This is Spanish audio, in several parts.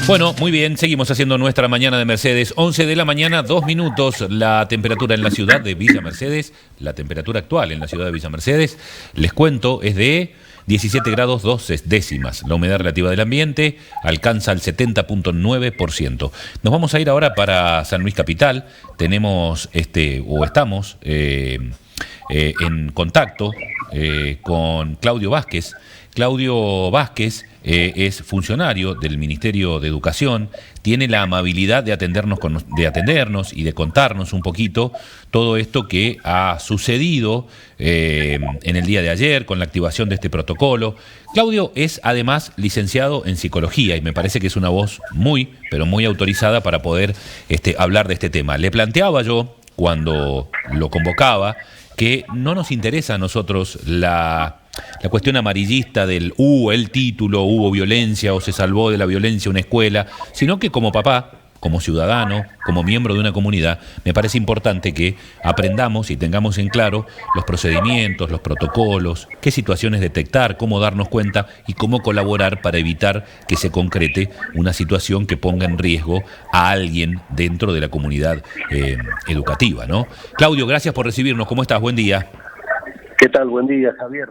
Bueno, muy bien, seguimos haciendo nuestra mañana de Mercedes. 11 de la mañana, 2 minutos, la temperatura en la ciudad de Villa Mercedes, la temperatura actual en la ciudad de Villa Mercedes, les cuento, es de 17 grados 2 décimas. La humedad relativa del ambiente alcanza el 70.9%. Nos vamos a ir ahora para San Luis Capital. Tenemos, estamos en contacto con Claudio Vázquez. Claudio Vázquez es funcionario del Ministerio de Educación, tiene la amabilidad de atendernos y de contarnos un poquito todo esto que ha sucedido en el día de ayer con la activación de este protocolo. Claudio es además licenciado en psicología y me parece que es una voz muy, pero muy autorizada para poder hablar de este tema. Le planteaba yo, cuando lo convocaba, que no nos interesa a nosotros la cuestión amarillista del el título, hubo violencia o se salvó de la violencia una escuela, sino que como papá, como ciudadano, como miembro de una comunidad, me parece importante que aprendamos y tengamos en claro los procedimientos, los protocolos, qué situaciones detectar, cómo darnos cuenta y cómo colaborar para evitar que se concrete una situación que ponga en riesgo a alguien dentro de la comunidad educativa, ¿no? Claudio, gracias por recibirnos. ¿Cómo estás? Buen día. ¿Qué tal? Buen día, Javier.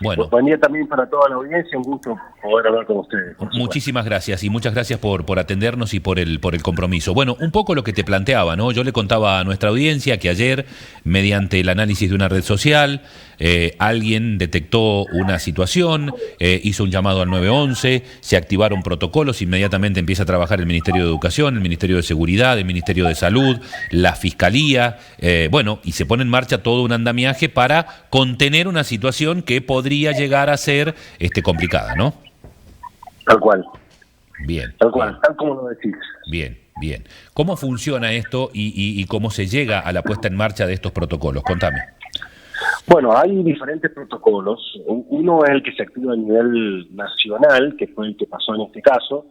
Bueno, buen día también para toda la audiencia, un gusto poder hablar con ustedes. Muchísimas gracias y muchas gracias por atendernos y por el compromiso. Bueno, un poco lo que te planteaba, ¿no? Yo le contaba a nuestra audiencia que ayer, mediante el análisis de una red social, alguien detectó una situación, hizo un llamado al 911, se activaron protocolos, inmediatamente empieza a trabajar el Ministerio de Educación, el Ministerio de Seguridad, el Ministerio de Salud, la Fiscalía, y se pone en marcha todo un andamiaje para contener una situación que podría llegar a ser complicada, ¿no? Tal cual. Bien. Tal cual, bien. tal como lo decís. Bien, bien. ¿Cómo funciona esto y cómo se llega a la puesta en marcha de estos protocolos? Contame. Bueno, hay diferentes protocolos. Uno es el que se activa a nivel nacional, que fue el que pasó en este caso,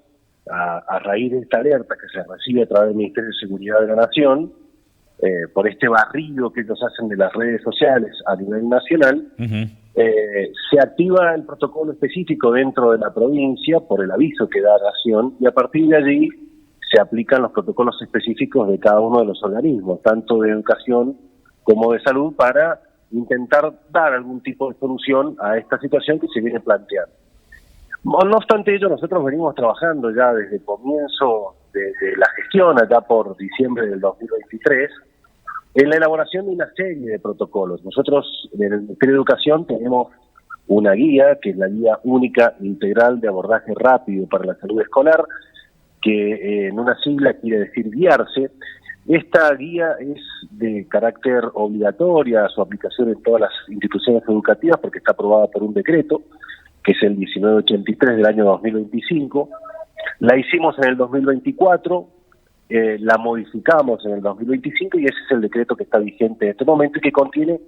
a raíz de esta alerta que se recibe a través del Ministerio de Seguridad de la Nación, por este barrido que ellos hacen de las redes sociales a nivel nacional. Uh-huh. Se activa el protocolo específico dentro de la provincia por el aviso que da Nación y a partir de allí se aplican los protocolos específicos de cada uno de los organismos, tanto de educación como de salud, para intentar dar algún tipo de solución a esta situación que se viene planteando. No obstante ello, nosotros venimos trabajando ya desde el comienzo de la gestión, allá por diciembre del 2023, en la elaboración de una serie de protocolos. Nosotros en el Ministerio de Educación tenemos una guía, que es la Guía Única Integral de Abordaje Rápido para la Salud Escolar, que en una sigla quiere decir guiarse. Esta guía es de carácter obligatoria, su aplicación en todas las instituciones educativas, porque está aprobada por un decreto, que es el 1983 del año 2025. La hicimos en el 2024, la modificamos en el 2025 y ese es el decreto que está vigente en este momento y que contiene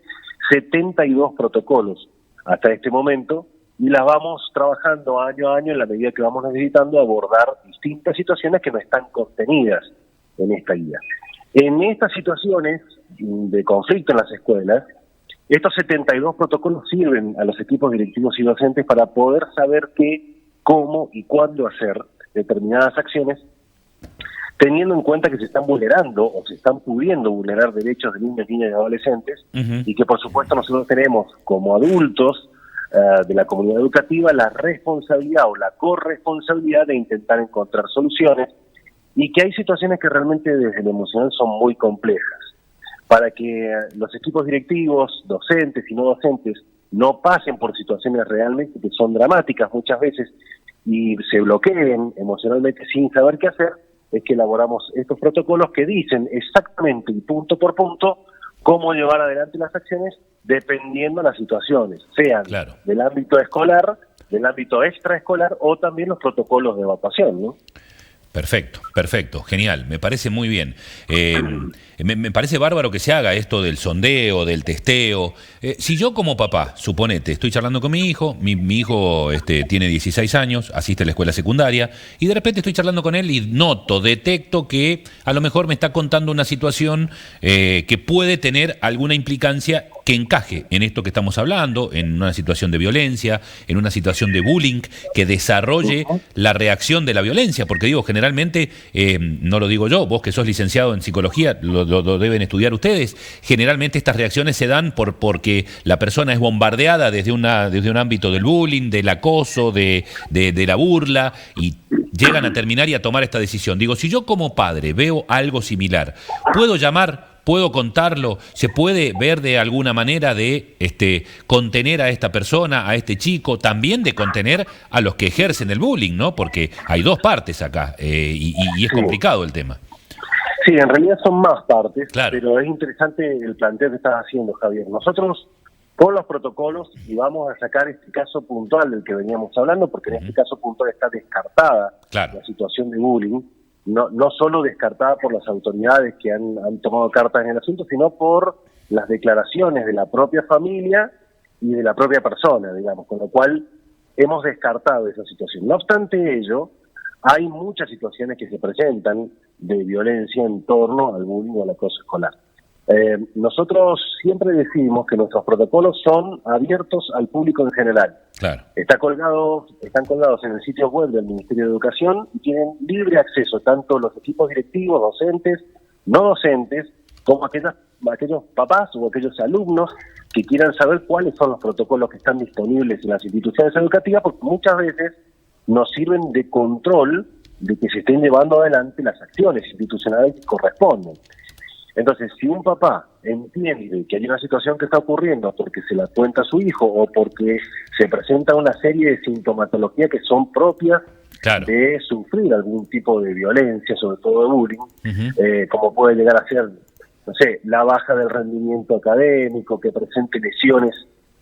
72 protocolos hasta este momento, y las vamos trabajando año a año en la medida que vamos necesitando abordar distintas situaciones que no están contenidas en esta guía. En estas situaciones de conflicto en las escuelas, estos 72 protocolos sirven a los equipos directivos y docentes para poder saber qué, cómo y cuándo hacer determinadas acciones, teniendo en cuenta que se están vulnerando o se están pudiendo vulnerar derechos de niños, niñas y adolescentes, uh-huh. Y que por supuesto nosotros tenemos como adultos de la comunidad educativa la responsabilidad o la corresponsabilidad de intentar encontrar soluciones, y que hay situaciones que realmente desde lo emocional son muy complejas. Para que los equipos directivos, docentes y no docentes no pasen por situaciones realmente que son dramáticas muchas veces y se bloqueen emocionalmente sin saber qué hacer, es que elaboramos estos protocolos que dicen exactamente y punto por punto cómo llevar adelante las acciones dependiendo de las situaciones, sean claro, del ámbito escolar, del ámbito extraescolar o también los protocolos de evacuación, ¿no? Perfecto, perfecto, genial, me parece muy bien. Me parece bárbaro que se haga esto del sondeo, del testeo. Si yo como papá, suponete, estoy charlando con mi hijo, mi hijo tiene 16 años, asiste a la escuela secundaria, y de repente estoy charlando con él y detecto que a lo mejor me está contando una situación que puede tener alguna implicancia que encaje en esto que estamos hablando, en una situación de violencia, en una situación de bullying, que desarrolle la reacción de la violencia, porque digo, generalmente, no lo digo yo, vos que sos licenciado en psicología, lo deben estudiar ustedes, generalmente estas reacciones se dan porque la persona es bombardeada desde un ámbito del bullying, del acoso, de la burla, y llegan a terminar y a tomar esta decisión. Digo, si yo como padre veo algo similar, ¿puedo llamar? ¿Puedo contarlo? ¿Se puede ver de alguna manera de contener a esta persona, a este chico, también de contener a los que ejercen el bullying, ¿no? Porque hay dos partes acá y es complicado el tema. Sí, en realidad son más partes, claro. Pero es interesante el planteo que estás haciendo, Javier. Nosotros, con los protocolos, y vamos a sacar este caso puntual del que veníamos hablando, porque en este caso puntual está descartada la situación de bullying, no solo descartada por las autoridades que han tomado cartas en el asunto, sino por las declaraciones de la propia familia y de la propia persona, digamos, con lo cual hemos descartado esa situación. No obstante ello, hay muchas situaciones que se presentan de violencia en torno al bullying o al acoso escolar. Nosotros siempre decimos que nuestros protocolos son abiertos al público en general. Claro. Están colgados en el sitio web del Ministerio de Educación y tienen libre acceso tanto los equipos directivos, docentes, no docentes, como aquellos papás o aquellos alumnos que quieran saber cuáles son los protocolos que están disponibles en las instituciones educativas, porque muchas veces nos sirven de control de que se estén llevando adelante las acciones institucionales que corresponden. Entonces, si un papá entiende que hay una situación que está ocurriendo porque se la cuenta a su hijo o porque se presenta una serie de sintomatología que son propias de sufrir algún tipo de violencia, sobre todo de bullying, como puede llegar a ser, no sé, la baja del rendimiento académico, que presente lesiones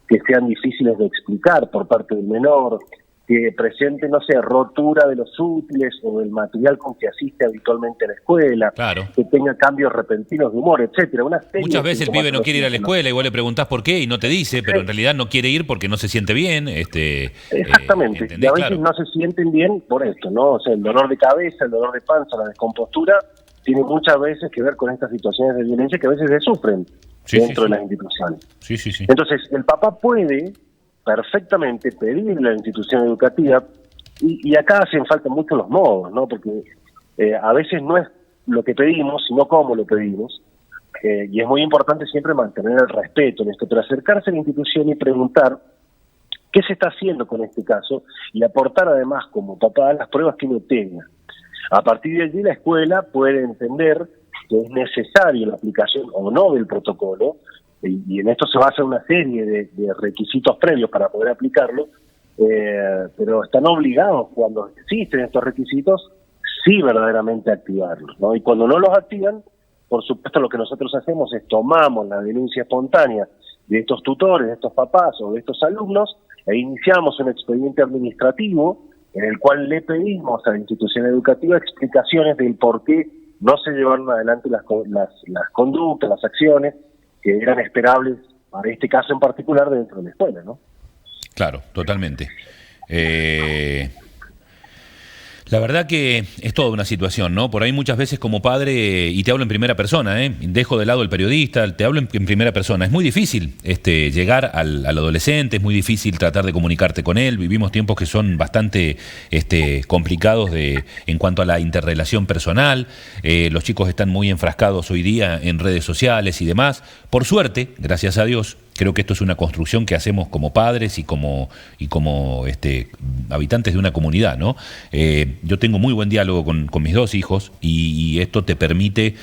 que sean difíciles de explicar por parte del menor, que presente, no sé, rotura de los útiles o del material con que asiste habitualmente a la escuela, que tenga cambios repentinos de humor, etcétera. Muchas veces el pibe no quiere ir a la escuela y vos le preguntás por qué y no te dice, pero en realidad no quiere ir porque no se siente bien. Exactamente, y a veces no se sienten bien por esto, ¿no? O sea, el dolor de cabeza, el dolor de panza, la descompostura, tiene muchas veces que ver con estas situaciones de violencia que a veces se sufren dentro de las instituciones. Entonces, el papá puede perfectamente pedirle a la institución educativa, y acá hacen falta mucho los modos, ¿no? Porque a veces no es lo que pedimos, sino cómo lo pedimos, y es muy importante siempre mantener el respeto en esto, pero acercarse a la institución y preguntar qué se está haciendo con este caso, y aportar además como papá las pruebas que uno tenga. A partir de allí la escuela puede entender que es necesario la aplicación o no del protocolo, y en esto se basa una serie de requisitos previos para poder aplicarlo, pero están obligados, cuando existen estos requisitos, sí verdaderamente activarlos, ¿no? Y cuando no los activan, por supuesto lo que nosotros hacemos es tomamos la denuncia espontánea de estos tutores, de estos papás o de estos alumnos, e iniciamos un expediente administrativo en el cual le pedimos a la institución educativa explicaciones del por qué no se llevaron adelante las conductas, las acciones que eran esperables para este caso en particular dentro de la escuela, ¿no? Claro, totalmente. La verdad que es toda una situación, ¿no? Por ahí muchas veces como padre, y te hablo en primera persona, dejo de lado el periodista, te hablo en primera persona. Es muy difícil llegar al adolescente, es muy difícil tratar de comunicarte con él. Vivimos tiempos que son bastante complicados en cuanto a la interrelación personal. Los chicos están muy enfrascados hoy día en redes sociales y demás. Por suerte, gracias a Dios, creo que esto es una construcción que hacemos como padres y como habitantes de una comunidad, ¿no? Yo tengo muy buen diálogo con mis dos hijos y esto te permite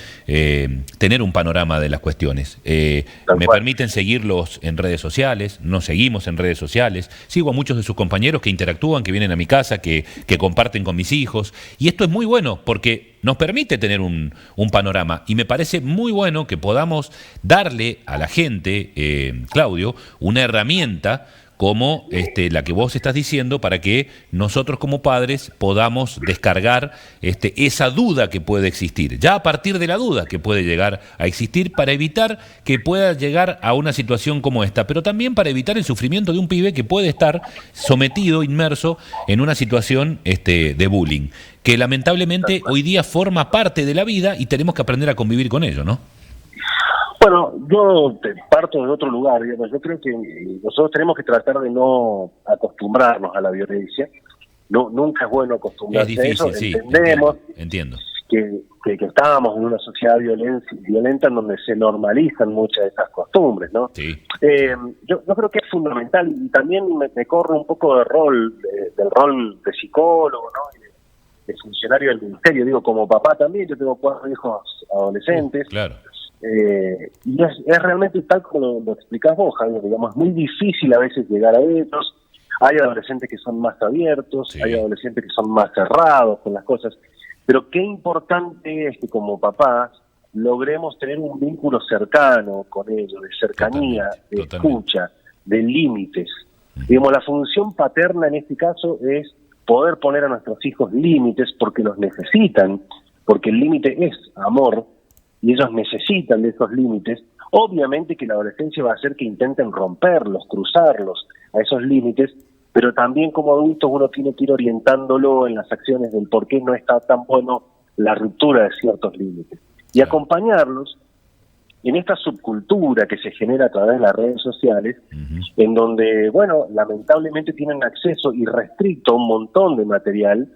tener un panorama de las cuestiones. Me permiten seguirlos en redes sociales, nos seguimos en redes sociales, sigo a muchos de sus compañeros que interactúan, que vienen a mi casa, que comparten con mis hijos, y esto es muy bueno porque nos permite tener un panorama, y me parece muy bueno que podamos darle a la gente, Claudio, una herramienta como la que vos estás diciendo, para que nosotros como padres podamos descargar esa duda que puede existir, ya a partir de la duda que puede llegar a existir, para evitar que pueda llegar a una situación como esta, pero también para evitar el sufrimiento de un pibe que puede estar sometido, inmerso en una situación de bullying, que lamentablemente hoy día forma parte de la vida y tenemos que aprender a convivir con ello, ¿no? Bueno, yo parto de otro lugar, digamos. Yo creo que nosotros tenemos que tratar de no acostumbrarnos a la violencia. No, nunca es bueno acostumbrarse es difícil, a eso. Sí, entendemos entiendo. Que estábamos en una sociedad violenta en donde se normalizan muchas de esas costumbres, ¿no? Sí. Yo creo que es fundamental, y también me corro un poco del rol de psicólogo, ¿no? De funcionario del ministerio. Digo, como papá también, yo tengo 4 hijos adolescentes. Claro. Y es realmente tal como lo explicás vos, Javier, digamos, es muy difícil a veces llegar a ellos. Hay adolescentes que son más abiertos, Sí. hay adolescentes que son más cerrados con las cosas, pero qué importante es que como papás logremos tener un vínculo cercano con ellos, de cercanía, de escucha, de límites. Digamos, la función paterna en este caso es poder poner a nuestros hijos límites porque los necesitan, porque el límite es amor, y ellos necesitan de esos límites. Obviamente que la adolescencia va a hacer que intenten romperlos, cruzarlos a esos límites, pero también como adultos uno tiene que ir orientándolo en las acciones del por qué no está tan bueno la ruptura de ciertos límites. Y acompañarlos en esta subcultura que se genera a través de las redes sociales, en donde, bueno, lamentablemente tienen acceso irrestricto a un montón de material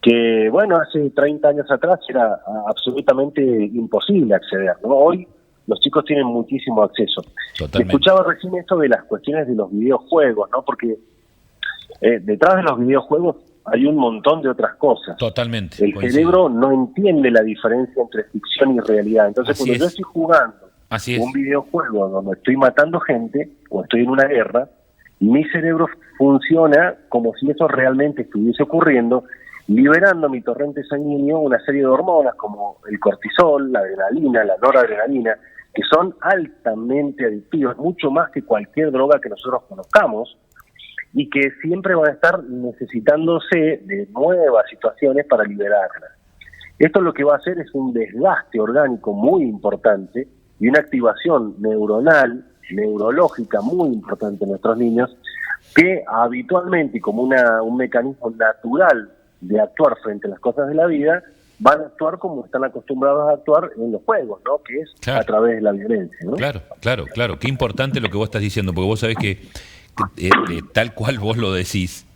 que, bueno, hace 30 años atrás era absolutamente imposible acceder, ¿no? Hoy los chicos tienen muchísimo acceso. Totalmente. Escuchaba recién esto de las cuestiones de los videojuegos, ¿no? Porque detrás de los videojuegos hay un montón de otras cosas. Totalmente. El cerebro no entiende la diferencia entre ficción y realidad. Entonces, cuando yo estoy jugando un videojuego donde estoy matando gente o estoy en una guerra, mi cerebro funciona como si eso realmente estuviese ocurriendo, liberando a mi torrente sanguíneo una serie de hormonas como el cortisol, la adrenalina, la noradrenalina, que son altamente adictivas, mucho más que cualquier droga que nosotros conozcamos, y que siempre van a estar necesitándose de nuevas situaciones para liberarlas. Esto lo que va a hacer es un desgaste orgánico muy importante y una activación neuronal, neurológica muy importante en nuestros niños, que habitualmente, y como un mecanismo natural de actuar frente a las cosas de la vida, van a actuar como están acostumbrados a actuar en los juegos, ¿no? Que es a través de la violencia, ¿no? Claro. Qué importante lo que vos estás diciendo, porque vos sabés que tal cual vos lo decís,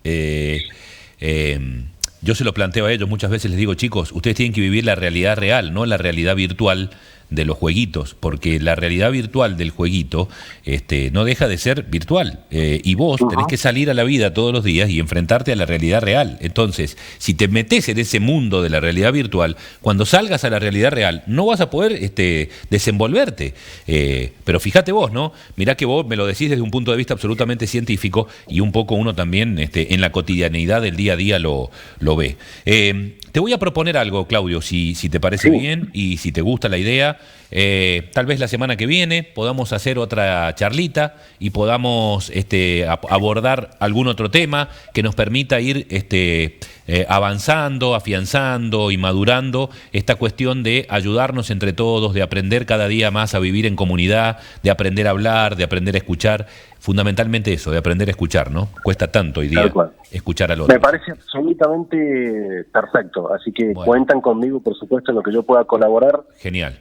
yo se lo planteo a ellos muchas veces, les digo, chicos, ustedes tienen que vivir la realidad real, no la realidad virtual de los jueguitos, porque la realidad virtual del jueguito no deja de ser virtual, y vos tenés que salir a la vida todos los días y enfrentarte a la realidad real. Entonces, si te metés en ese mundo de la realidad virtual, cuando salgas a la realidad real no vas a poder desenvolverte, pero fíjate vos, ¿no? Mirá que vos me lo decís desde un punto de vista absolutamente científico, y un poco uno también en la cotidianeidad del día a día lo ve. Te voy a proponer algo, Claudio, si te parece bien y si te gusta la idea. Tal vez la semana que viene podamos hacer otra charlita y podamos abordar algún otro tema que nos permita ir avanzando, afianzando y madurando esta cuestión de ayudarnos entre todos, de aprender cada día más a vivir en comunidad, de aprender a hablar, de aprender a escuchar. Fundamentalmente eso, de aprender a escuchar, ¿no? Cuesta tanto hoy día escuchar al otro. Me parece absolutamente perfecto, así que cuentan conmigo, por supuesto, en lo que yo pueda colaborar. Genial.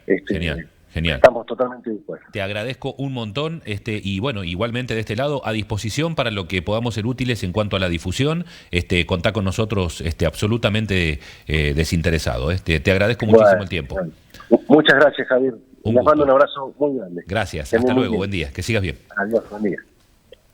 Estamos totalmente dispuestos. Te agradezco un montón, y bueno, igualmente de este lado, a disposición para lo que podamos ser útiles en cuanto a la difusión. Contá con nosotros absolutamente desinteresado. Te agradezco muchísimo el tiempo. Muchas gracias, Javier. Les mando un abrazo muy grande. Gracias, hasta luego, buen día, que sigas bien. Adiós, buen día.